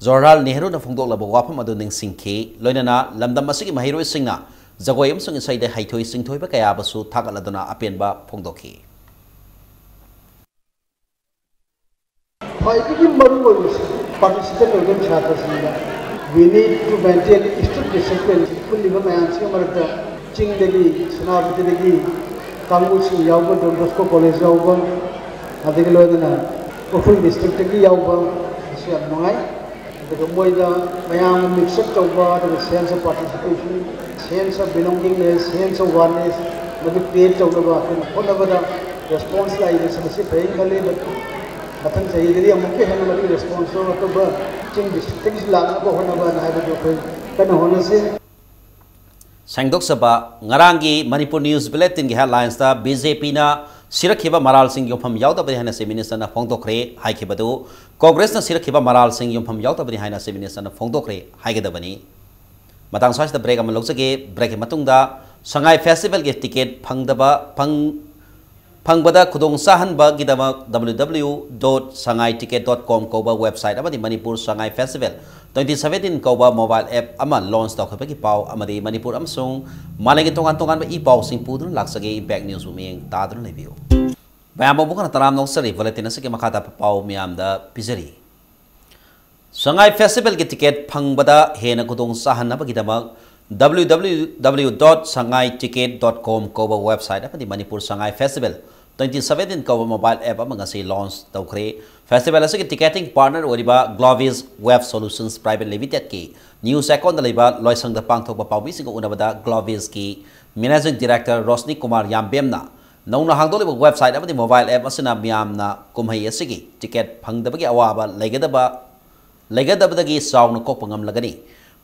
[SPEAKER 1] Jawaharlal Nehru na phongdok labo wapam adu ning singke loina na London masigi mahiroi singna jagoi amsung isai de haithoi singthoi ba kaya basu thagaladuna apen ba phongdokhi
[SPEAKER 11] Khwaidagi maru oisi participant organ chhatra singa we need to maintain strict discipline kulliba mayansi marakta chingdagi sunabati Kamusi Yauba Don Bosco College Yauba Adigloidana Oful District Yauba Siam Noi the Moida Mayam mix up the sense of participation, sense of belongingness, sense of oneness, the create of the whatever the response like this and say paying the labor. Nothing say the Amuki Hanaki response of the bird. Ching districts Lana Honavan I would kind of honestly.
[SPEAKER 1] Sangdok Saba Ngarangi Manipur News Bulletin ki headlines da BJP na sirakhiba Maral Singh yompham yauda bari haina se minister na phongdokre haikibadu Congress na sirakhiba Maral Singh yompham yauda bari haina se minister na phongdokre haigedabani matang swach da break am loksage break matung da Sangai Festival ge ticket phangdaba phangbada khudong sahan ba gidama www.sangaiticket.com ko ba website amadi Manipur Sangai Festival 2017 kauba mobile app ama launch tau khapaki pau amadi Manipur amsung malengi tongan ba I pau sing pudun laksage impact news umeng tadrun lebiu bayam bukana taram nong sari bulletin asake makata pau miam da pizari Sangai Festival ki ticket phangbada hena khudong sahan ba gidama www.sangaiticket.com ko ba website amadi Manipur Sangai Festival 2017 kauba mobile app amanga se launch taukhre festival asige ticketing partner oriba Glovis Web Solutions Private Limited ki news account da leiba loisang da pangthok ba pawbi sing unabada Glovis ki managing director Rosni Kumar Yambemna nauna hangdole ba website amadi mobile app asina miamna kumhai asige ticket phangdabagi awaba legadabadagi sauna kokpangam lagani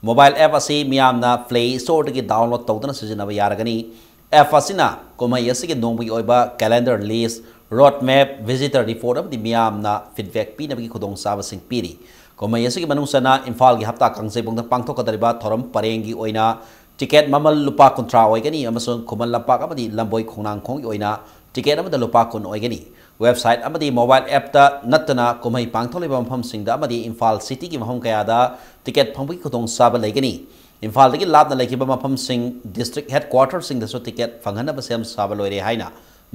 [SPEAKER 1] mobile app asi miamna Play Store gi download tawdana sijinaba yaragani app asina kumhai asige nongbi oiba calendar list roadmap visitor report of the miamna feedback pi nabagi khudong saba sing piri komai asigi manungsana Imphal gi hapta kangjai bongda pangthok kadariba thoram parengi oina ticket mamal lupa kontra oigani amasung khumal lampak amadi lamboi khongnang khong oina ticket amada lupa kun oigani website amadi mobile app ta natana komai pangtholeba mpham singda amadi Imphal city gi mahom kaya da ticket phangbi khudong saba leigani Imphal dagi labna leikiba mpham sing district headquarters sing da so ticket phanghana basem saba loire haina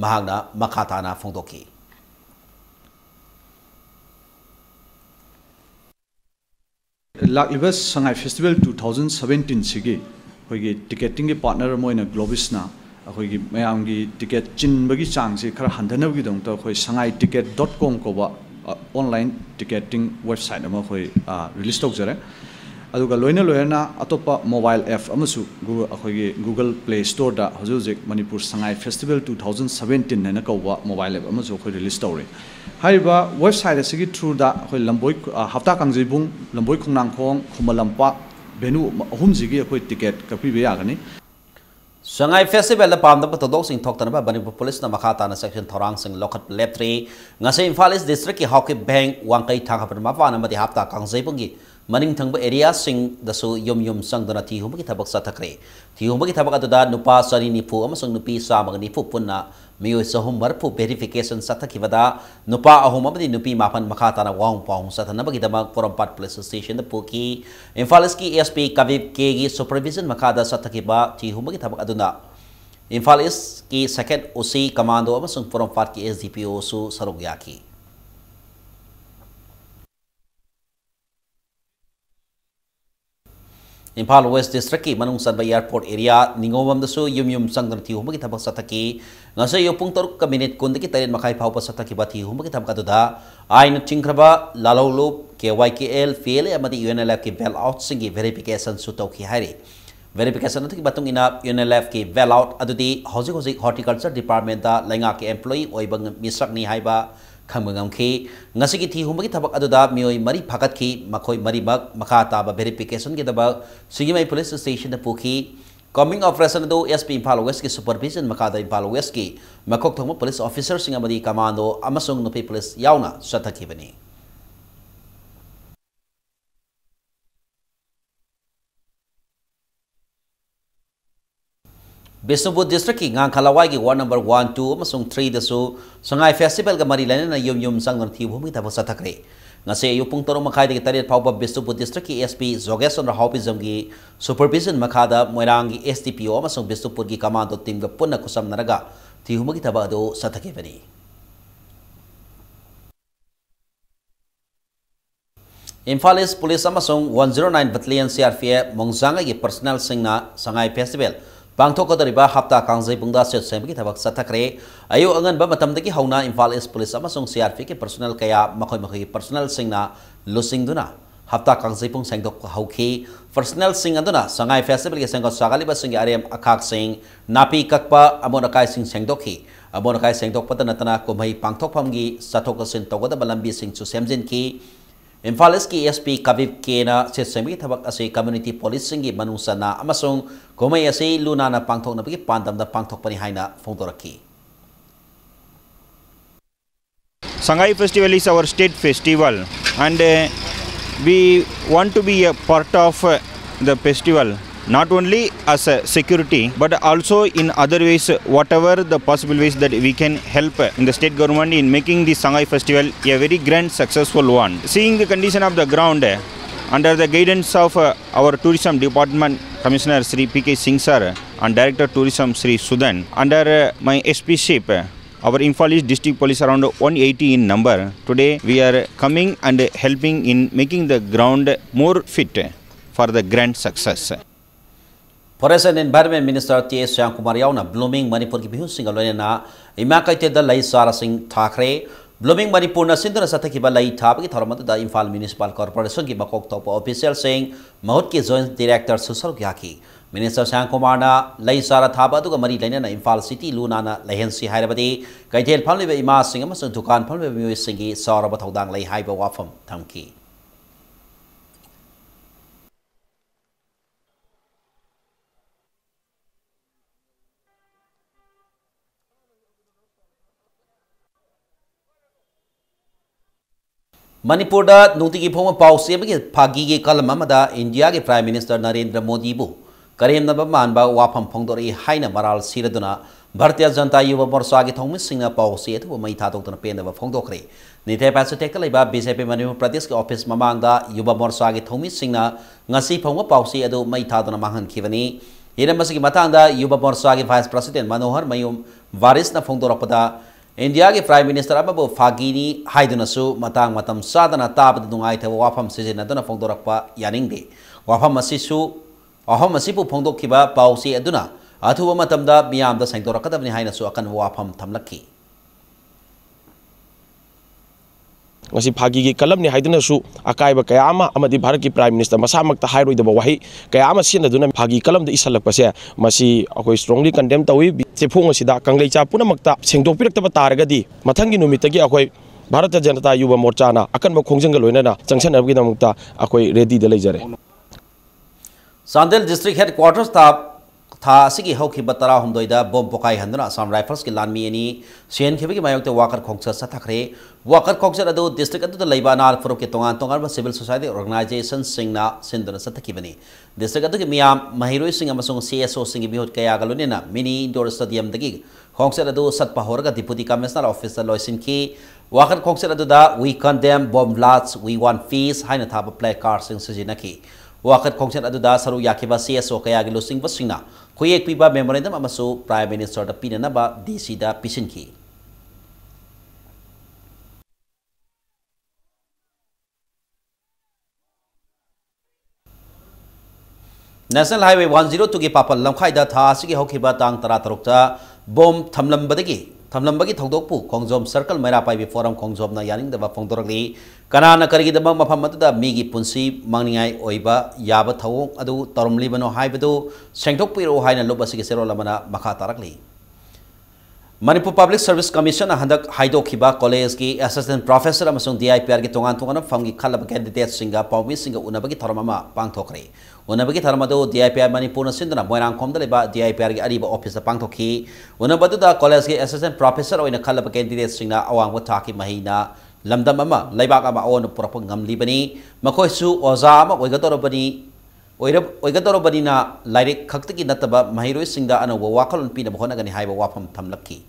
[SPEAKER 1] mahangna makhatana phongdoki
[SPEAKER 12] लाक्लिबा Sangai festival 2017 सिगी अखोगी ticketing के partner मोइना ग्लोबिसना अखोगी मयामगी ticket चिनबगी चांगसे खरा हंधनबगी दंत अखोई संगाई ticket.com कोबा ऑनलाइन टिकेटिंग वेबसाइट अमा अखोई रिलीज तौजरे अदुगा लोइना लोयना अतोपा मोबाइल ऐप अमसु अखोगी गूगल प्ले स्टोर दा हजूजिक मणिपुर संगाई फेस्टिवल 2017 नेना कौबा मोबाइल ऐप अमसु अखोई रिलीज तौरे हाइबा वेबसाइट असिगी थ्रू दा अखोई लंबोई हफ्ता कांगजिबुंग लंबोई खुंगनांगखोंग खुमलंपा भेनु अहुमजिगी अखोई टिकेट कपिबे यागनी
[SPEAKER 1] संगाई फेस्टिवल पामदब तोदोक सिंह थोक्तनबा मणिपुर पुलिस ना मखाताना सेक्शन थोरांग सिंह लोखत लेप्त्री ngase इम्फाल ईस्ट डिस्ट्रिक्ट की हॉकी बैंक वांगकई थांगपन मापान अमदि हप्ता कांगजेबुंगी मनिंग थंग एरिया सिंह दसु यम संगदना थीहुमगी थबक सथक्रे थीहुमगी थबक अदुदा नुपा सरी निफु अमसंग नुपी सामग निफु पुन्ना मियोय सहम मरफु वेरिफिकेशन सथखिबदा नुपा अहुम अमदि नुपी मापन मखाताना वांग पाउंग सथनबगी दमक Porompat police station the पुकी Imphal east की एसपी कविब के गी सुपरविजन मखादा सथखिबा थीहुमगी थबक अदुना इम्फाल ईस्ट की सेकेंड ओसी कमांडो अमसंग पोरमपाट की एसडीपीओ सु सरुक याकी इम्फाल वेस्ट डिस्ट्रिक्ट की मनुंग सनबा एयरपोर्ट एरिया निंगोबम दसु युम संगन थी हुमगी थबक सतकी ngase yopung toruk ka minute kun deki taren makai phau pasata ki bathi humagi tham ka duda ain chingkraba lalolu KYKL fail amadi UNLF ki bail out singi verification su to ki hari verification athi batung ina UNLF ki bail out adudi hoji horticulture department da lenga ke employee oibang misak ni haiba खमगम की ngasi ki thi humagi thabak aduda mioi mari phakat ki makhoi mari bak makha taba verification ki daba sigimai police station da pukhi coming operation do SP Impal West ki supervision makada Impal West ki makok thongma police officer sing amadi commando amasung nupi police yauna sathaki bani Bisnupur district ki ngang khalawai ki ward number 1 2 amasung 3 dasu sangai festival ka mari lana yum sangon thi bhumi thab sathakre ngase yupung toro makhai de taret phawba Bisnupur district ki SP Zogeson Rahopizam gi supervision makhada moirang gi SDPO amasung Bisnupur gi commando team ga punna kusam naraga thi humagi thaba do sathake bani Imphal East Police amasung 109 Battalion CRPF Mongzanga gi personnel singna sangai festival Pangthokadariba hapta kangjai pungda set semgi thabak sathakre ayo angan ba matamdagi hauna Imphal East Police amasung CRP ke personnel kaya makhoi personnel singna losing duna hapta kangjai pung sengdok hauki personnel sing aduna sangai festival ke sengko sagali ba singi arem akhak sing napi kakpa amon akai sing sengdokhi amon akai sengdok patanatana komai pangthokphamgi sathok sin togoda balambi sing chu semjin ki Imphal East ki SP Kavib Kena set semi thabak ase community policing gi manusana amasung komai ase luna na pangthok na bagi pandam da pangthok pani haina phongdoraki
[SPEAKER 13] Sangai festival is our state festival and we want to be a part of the festival not only as a security but also in other ways whatever the possible ways that we can help in the state government in making the Sangai festival a very grand successful one. Seeing the condition of the ground under the guidance of our tourism department commissioner Sri PK Singh sir and director tourism Sri Sudan under my SP ship our Imphal East district police around 180 in number today we are coming and helping in making the ground more fit for the grand success.
[SPEAKER 1] Forest and Environment Minister T.S. Shyamkumar yauna blooming Manipur ki bihu singa loina ima kaite da lai sara sing thakre blooming Manipur na sinduna sathaki ba lai thab ki thoramata da Imphal Municipal Corporation ki bakok top official sing mahut ki joint director susar gyaki Minister Shyamkumar na lai sara thaba du mari laina na Imphal City luna na lehensi hairabadi kaitel phamle be ima sing amasung dukan phamle be mi singi sara ba thodang lai haiba wafam thamki Manipur da nutigi phoma pause bagi phagi ge kalam amada India ge Prime Minister Narendra Modi bu karem na ba man ba wafam phongdori haina maral siraduna Bharatiya Janata Yuva Morcha ge thongmi singna pause thu mai tha tok na pen ba phongdokre nithe pasu tek laiba BJP Manipur Pradesh ge office mamang da Yuva Morcha ge thongmi singna ngasi phongma pause adu mai tha dona mahan khibani ira masigi matang da Yuva Morcha ge Vice President Manohar Mayum Varis na phongdorapada India के prime minister अबो फागीनी हाइदुनसु मतंग मतम सादना ताबद नुंगाइथब वाफम सिजिनदुना फोंदोरक्पा यानिंगदे वाफम असिसु अहम असिपु फोंदोखिबा पाउसी अदुना अथुबा मतमदा मियामदा सैंदोरकदबनि हाइनसु अकन वाफम थमलक्की
[SPEAKER 14] ngasi phagi gi kalam ni haiduna su akai ba kayama amadi bharat ki prime minister masamak ta hairoi da wahi kayama sin duna phagi kalam da isalak pase masi akoi strongly condemn tawi chefung asida kanglei cha punamak ta sengdok pirak ta taraga di mathang gi numit gi akoi bharat janata yuba morcha na akan ba khongjang ga loina na junction ab gi namukta akoi ready da leijare
[SPEAKER 1] Sandel district headquarters था सिगी हौखिबा तरा हमदोइदा बम पोकाई हंदना Assam rifles की लानमी एनी सेन खेबी मायोक्ते वाकर खोंगसा सथखरे वाकर खोंगसा अदो डिस्ट्रिक्ट अदो लैबा नार फरो के तोंगान तोंगान सिविल सोसाइटी ऑर्गेनाइजेशन सिंगना सिंदना सथखिबनी डिस्ट्रिक्ट अदो के मियाम महिरोइ सिंग अमसोंग सीएसओ सिंग बिहोत कया गलोनेना मिनी इंडोर स्टेडियम दगी खोंगसा अदो सतपा होरगा डिप्यूटी कमिश्नर ऑफिसर लोइसिन की वाकर खोंगसा अदो दा we condemn bomb blast we want peace हाइना थाबा प्ले कार्ड सिंग सिजिनकी वाकत खोंगसेन अदुदा सरू याखिबा सीएसओ कयागी लुसिंग बसिंगना खुयेक पिबा मेमोरेंडम अमसु प्राइम मिनिस्टर दा पिननबा डीसी दा पिसिनकी नेशनल हाईवे 102 की पापल लमखाइदा था सिगी हौखिबा तांग तरा तरुकता बम थमलंबगी थौदोकपु खोंगजोम सर्कल मैरा पाइबी फोरम खोंगजोमना यानिंगदबा फोंदोरगली कनाना करिगिदबा मफम अदुदा मीगी पुंसी मांगनियाय ओइबा याबा थौंग अदु तरुमलिबनो हाइबदु सेंगथोकपिरो हाइना लोबसिगी सेरोलमना मखा तारकली Manipur Public Service Commission handak haidokhiba college ki assistant professor amasung DIPR ki tongan tongan famgi khalaba candidate singa pawmi singa unabagi tharmama pangthokre unabagi tharmado DIPR Manipur sindana moirang khomda leba DIPR ki ariba office pangthokhi unabadu da college ki assistant professor oina khalaba candidate singa awang thaki mahina lamdam ama leibak ama on purap ngamlibani makoi su oza ama oigatorobani oigatorobani na lairik khaktaki nataba mahiroi singda anawa wakalon pina bhona gani haiba wafam thamlakki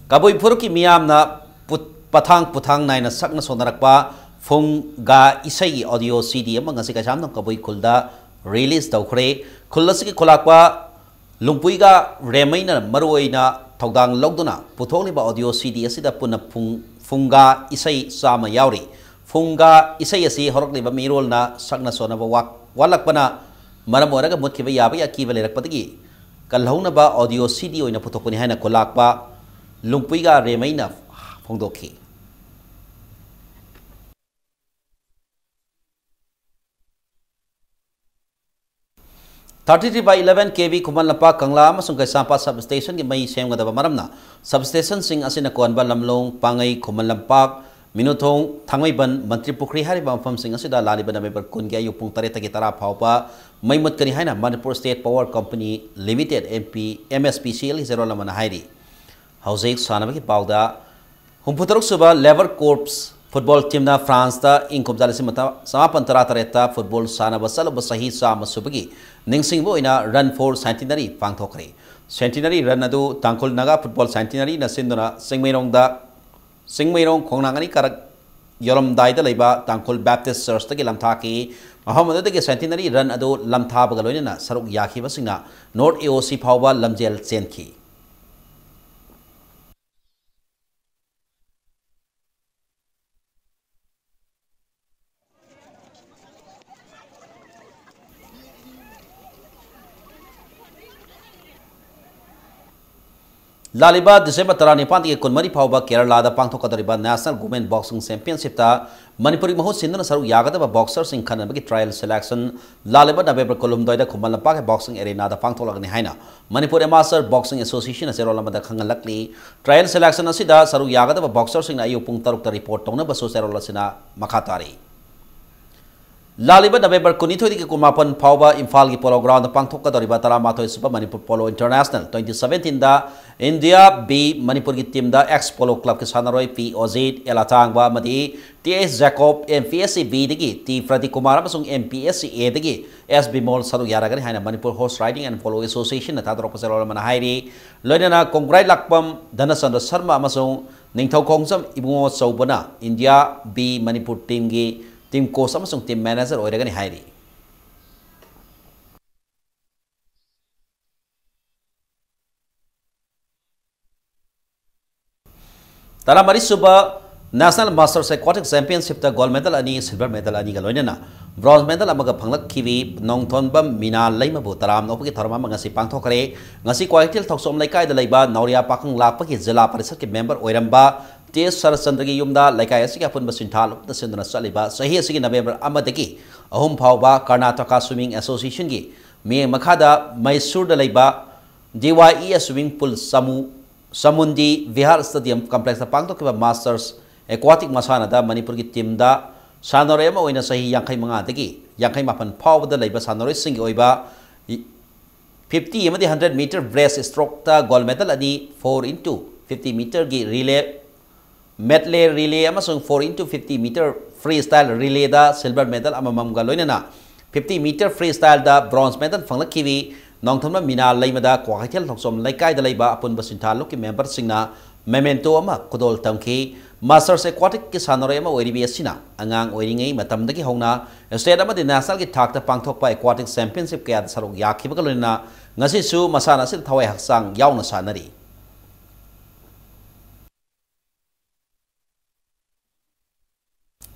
[SPEAKER 1] Kabui Puruki Miamna Puthang Naina Sakna Sonarakpa Funga Isai audio CD among Sikasham Kabui Kulda release Daukre Kulasiki Kulakwa Lumpuiga Remaina Maruina Togdang Logduna Putoliba audio CD Asida Puna Funga Isai Sama Yauri Funga Isai Asi Horokliba Mirolna Sakna Sonava Walakpana Maramoraga Mutkiva Yabi Akiva Lerapatigi Kalhonaba audio CD in a Putokuni Hana Kulakpa Lumpuiga Remaina Fongdoki 33/11 kV Kumanlapa Kangla amasung Kaisampa substation ki mai semgadaba maramna substation sing asina konba lamlong pangai Kumanlampak Minuthong Thangmaiban Mantri Pukri hariba mafam sing asida laliba November kun gi ayupung 3 tara phawpa maimut kani haina Manipur State Power Company Limited MSPCL zero lamana hairi Hauzik Sanabaki Pauda Humputaruk Suba Lever Corps Football team na France ta ingkom jalisimata samapan tarata football sanaba salaba sahi sama subagi ningsing bo ina run for centenary pangthokre centenary run adu tangkol naga football centenary na sindona singmairong khongnangani karak yolam daida leiba tangkol Baptist Church ta ki lamthaki Muhammad de centenary run adu lamtha bagaloina saruk yakhi basingna North AOC phawba lamjel chenki Laliba December 31 ki kunmari phawba Kerala da pangthokadariba National Women Boxing Championship ta Manipuri mahut sindana saru yagadaba boxer sing khanabagi trial selection Laliba November kolumdoida Kumalapa ke boxing arena da pangtholagni haina Manipur Amateur Boxing Association aserola da khangalakli trial selection asida saru yagadaba boxer sing na ayupung 6 ta report tongna baso serola sina makhatari Laliba November Kunithoi ki kumapan phawba Imphal ki polo ground da pangthokadariba Taramathoi Super Manipur Polo International 2017 da India B Manipur ki team da ex polo club ki sanaroi P Ozid Elatangba madi TS Jacob MPSC B digi T Frati Kumar amasung MPSC A digi SB Mall saru yaragani haina Manipur Horse Riding and Polo Association na tadro pasero mana hairi loinana Kongrai Lakpam Dhanasandra Sharma amasung Ningthau Khongsam Ibungo Saubana India B Manipur team gi team coach amasung team manager oiragani hairi Taramari Suba National Masters Aquatic Championship the gold medal ani silver medal ani galoinana bronze medal amaga phanglak kiwi nongthonbam mina leimabu taram nopki thorma ngasi pangthokre ngasi kwaitil thoksom laikai da leiba nauria pakang lakpaki jila parisat ki member oiramba T Sarachandra gi yumda laikai asigi apun basinthal upta sendana saliba sahi asigi November amadagi ahum phawba Karnataka Swimming Association gi me makhada Mysore da leiba DYE swimming pool Samundi Vihar Stadium complex pangthokba Masters Aquatic Masana da Manipur ki team da Sanore ma oina sahi yankai manga dagi yankai mapan phaw da leiba Sanore sing oiba 50 amadi 100 meter breaststroke ta gold medal ani 4 into 50 meter gi relay medley relay amasung 4 into 50 meter freestyle relay da silver medal amamam ga loinana 50 meter freestyle da bronze medal phanglakkiwi nongthomna mina leimada kwakhaithel thoksom laikai da leiba apun basinthal lokki member singna memento ama kudol tamki Masters Aquatic ki sanore ama oiribi asina angang oiringai matamdagi hongna state ama national ki thakta pangthokpa aquatic championship kaya saruk yakhiba kalona ngasi su masana sin thawai haksang yauna sanari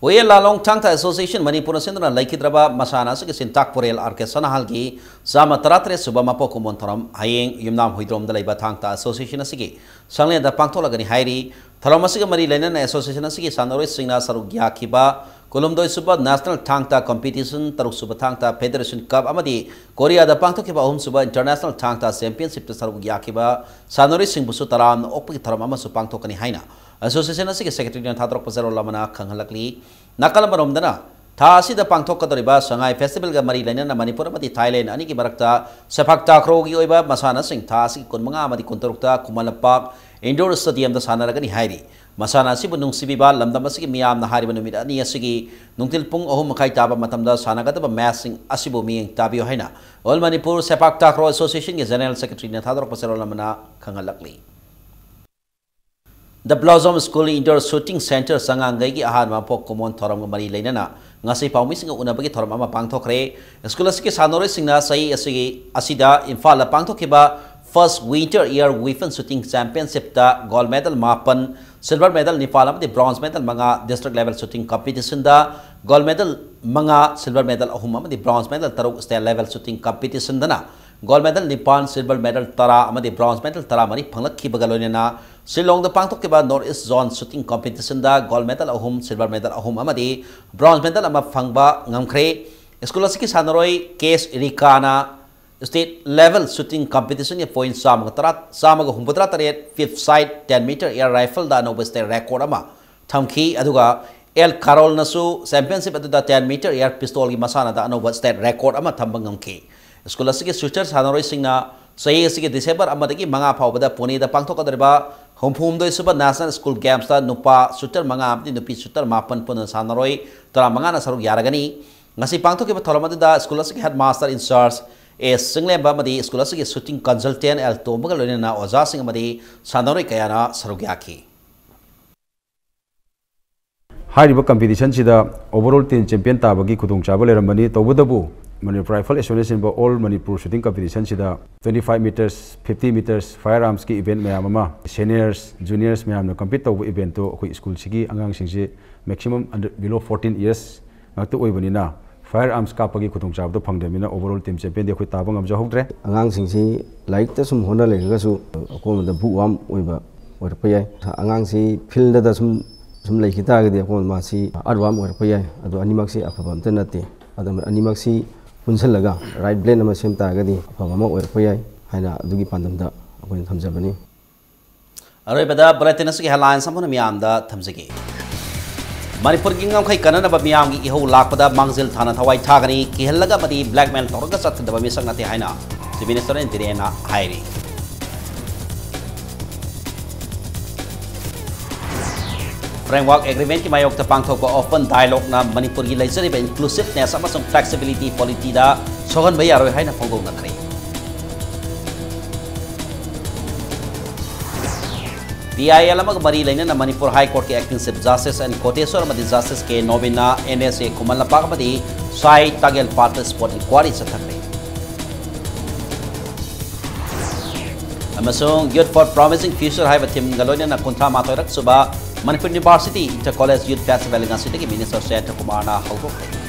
[SPEAKER 1] Oye Lalong Tangta Association Manipur Sindra Laikidraba Masana Siki Sintak Porel Arke Sanahalgi Sama Taratre Subama Poko Montoram Hayeng Yumnam Huidrom Dalaiba Tangta Association Asiki Sanglen da Pangtola Gani Hairi Thalamasiga Mari Lenan Association Asiki Sanore Singna Sarugya Kiba Kolomdoi Suba National Tangta Competition Taruk Suba Tangta Federation Cup Amadi Korea da Pangto Kiba Hum Suba International Tangta Championship Sarugya Kiba Sanore Singbusu Taram Opki Taramama Supangto Kani Haina Association asiki secretary na Thatrok Pasaro Lamana Kanghalakli Nakalambaromdana Thasi da Pangthok Kadoriba Shanghai Festival ga Mari Laina Manipur Mati Thailand ani ki barakta Sepak Takraw gi oiba Masana Sing Thasi kun mga amadi kunturukta Kumalapak Indoor Stadium da sanaragani hairi Masana sibu nung sibiba lamdam asiki miyam na hariba numit ani asiki nung tilpung ohum makai taba matamda sanagataba massing asibu miyang tabiyo haina All Manipur Sepak Takraw Association gi General Secretary na Thatrok Pasaro Lamana Kanghalakli The Blossom School Indoor Shooting Center Sangangai gi ahan mapok common thoram mari leinana ngasi paumi singa unabagi thoram ama pangthokre school asiki sanore singna sai asigi asida Imphal la pangthokiba first winter year weapon shooting championship da gold medal mapan silver medal Nepal amadi bronze medal manga district level shooting competition da gold medal manga silver medal ahum amadi bronze medal taruk state level shooting competition dana gold medal Nepal silver medal tara amadi bronze medal tara mari phanglakhi bagaloinena Shillong the Pangtokiba North East Zone shooting competition da gold medal ahum silver medal ahum amadi bronze medal ama phangba ngamkhre school asiki sanaroi case Rikana state level shooting competition ye point samaga humbatra taret fifth side 10 meter air rifle da no state record ama thamki aduga El Carol nasu championship aduda 10 meter air pistol gi masana da no state record ama thambang ngamki school asiki shooter sanaroi singna sahi asiki December amadagi manga phawbada Pune da pangthokadriba Homphum doi suba National School Games ta nupa shooter manga amdi nupi shooter mapan pun sanaroi tara manga na saruk yaragani ngasi pangthokiba thoramadu da school asiki headmaster in charge a single bamadi school asiki shooting consultant el tombaga loina oja sing amadi sanaroi kayana saruk yaki
[SPEAKER 15] Hariba competition sida overall team champion tabagi khudung chaba lerambani tobudabu Manipur Rifle Association ba all Manipur shooting competition sida 25 meters 50 meters firearms ki event mayamama seniors juniors mayam na compete tobu event to khoi school sigi angang singse maximum below 14 years ngakto oibani na firearms ka pagi khudung chab do phangdemina overall team champion de khoi tabang amja hokdre
[SPEAKER 16] angang singsi like ta sum hona lega su ko da buwam oiba or payai angang si field da sum leikita ga de ko ma si arwam or payai adu animak si afabam tanate adam animak si Punchalaga right blade nama sem taragadi apamama oirpoyai haina adugi pandamda akoin thamjabani
[SPEAKER 1] aroi bada bulletin asigi headlines samona miyamda thamjagi Manipur gi ngamkhai kanana ba miyam gi ihau lakpada mangjil thana thawai thagani ki hellaga madi blackmail torga satda ba misang ate haina chief minister indirena hairi Framework Agreement ki mayok ta pangthok ba open dialogue na Manipur gi laisari ba inclusiveness amasung flexibility policy da sogan ba yaroi haina phongong na khre PIL amag mari laina na Manipur High Court ki acting chief justice and Koteswar amadi justice ke Nobina NSA Kumalapag amadi Sai Tagel Partner Sport Inquiry sa thakre amasung Youth for Promising Future hai ba team galoina na kuntha matoy rak suba Manipur University Inter College Youth Festival ngasi dagi Minister Seth Kumar na hautok.